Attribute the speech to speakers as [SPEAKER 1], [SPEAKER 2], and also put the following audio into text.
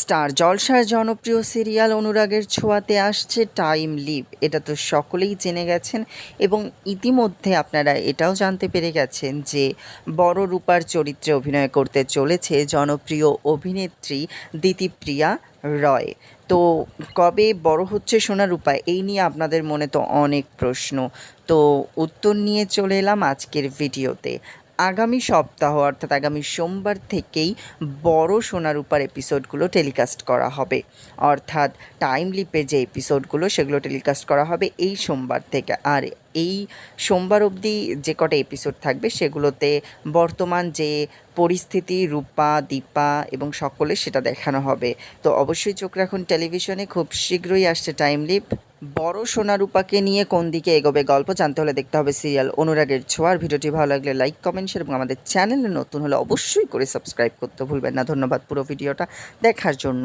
[SPEAKER 1] Star জলসার জনপ্রিয় serial অনুরাগের ছোঁয়াতে আসছে টাইম লিপ। এটা তো সকলেই জেনে গেছেন এবং ইতিমধ্যে আপনারা এটাও জানতে পেরে গেছেন যে বড় রূপার চরিত্রে অভিনয় করতে চলেছে জনপ্রিয় অভিনেত্রী দিতিপ্রিয়া রয়। তো কবে বড় হচ্ছে সোনা রূপা, এই নিয়ে আপনাদের মনে তো অনেক প্রশ্ন। তো উত্তর নিয়ে চলে এলাম আজকের ভিডিওতে। আগামী সপ্তাহ অর্থাৎ আগামী সোমবার থেকেই বড় সোনা রূপার এপিসোডগুলো টেলিকাস্ট করা হবে। অর্থাৎ টাইম লিপের যে এপিসোডগুলো সেগুলো টেলিকাস্ট করা হবে এই সোমবার থেকে। আর এই সোমবার অবধি যে কটা এপিসোড থাকবে সেগুলোতে বর্তমান যে পরিস্থিতি রূপা, দীপা এবং সকলের সেটা দেখানো হবে। তো অবশ্যই চোখ রাখুন টেলিভিশনে, খুব শীঘ্রই আসছে টাইম লিপ। বড় সোনা রূপাকে নিয়ে কোন দিকে এগোবে গল্প জানতে হলে দেখতে হবে সিরিয়াল অনুরাগের ছোঁয়ার। ভিডিওটি ভালো লাগলে লাইক, কমেন্ট, শেয়ার এবং আমাদের চ্যানেলে নতুন হলে অবশ্যই করে সাবস্ক্রাইব করতে ভুলবেন না। ধন্যবাদ পুরো ভিডিওটা দেখার জন্য।